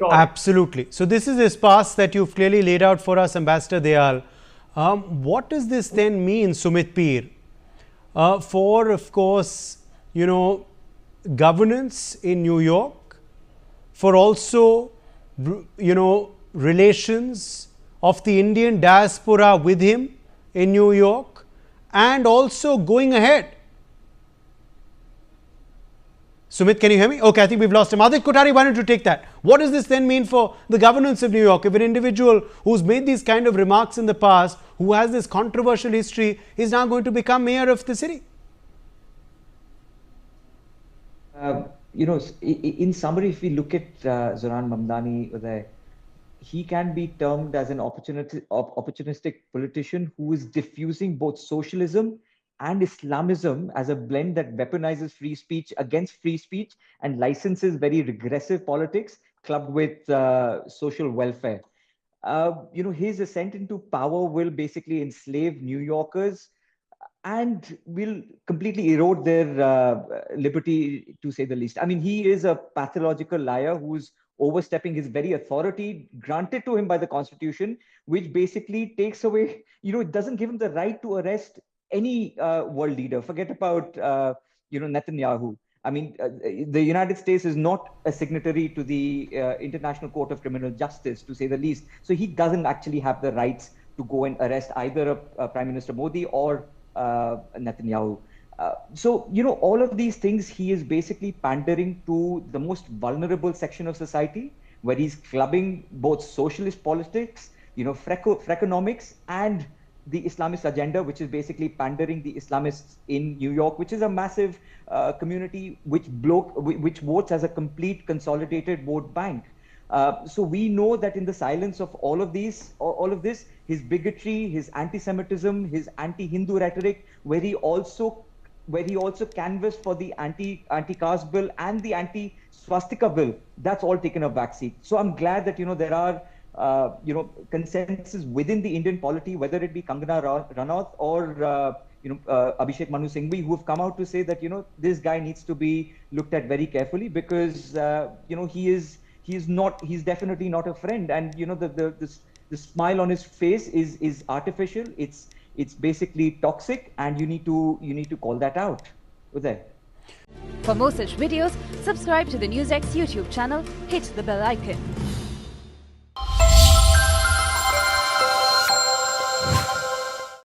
Absolutely. So this is this pass that you've clearly laid out for us, Ambassador Dayal. What does this then mean, Sumit Peer, for, of course, governance in New York, for also, relations of the Indian diaspora with him in New York, and also going ahead? Sumit, can you hear me? Okay, I think we've lost him. Adit Kothari, why don't you take that? What does this then mean for the governance of New York? If an individual who's made these kind of remarks in the past, who has this controversial history, is now going to become mayor of the city? In summary, if we look at Zohran Mamdani, he can be termed as an opportunistic politician who is diffusing both socialism and Islamism as a blend that weaponizes free speech against free speech and licenses very regressive politics clubbed with social welfare. His ascent into power will basically enslave New Yorkers and will completely erode their liberty, to say the least. I mean, he is a pathological liar who's overstepping his very authority granted to him by the Constitution, which basically takes away, it doesn't give him the right to arrest any world leader. Forget about, Netanyahu. I mean, the United States is not a signatory to the International Court of Criminal Justice, to say the least. So he doesn't actually have the rights to go and arrest either Prime Minister Modi or Netanyahu. All of these things, he is basically pandering to the most vulnerable section of society, where he's clubbing both socialist politics, Freakonomics, and the Islamist agenda, which is basically pandering the Islamists in New York, which is a massive community which votes as a complete consolidated vote bank. So we know that in the silence of all of this, his bigotry, his anti-Semitism, his anti-Hindu rhetoric, where he also canvassed for the anti-caste bill and the anti-swastika bill, that's all taken a backseat. So I'm glad that there are consensus within the Indian polity, whether it be Kangana Ranaut or Abhishek Manu Singhvi, who have come out to say that this guy needs to be looked at very carefully, because he's definitely not a friend, and the smile on his face is artificial. It's basically toxic, and you need to call that out. Uday. For more such videos, subscribe to the NewsX YouTube channel, hit the bell icon.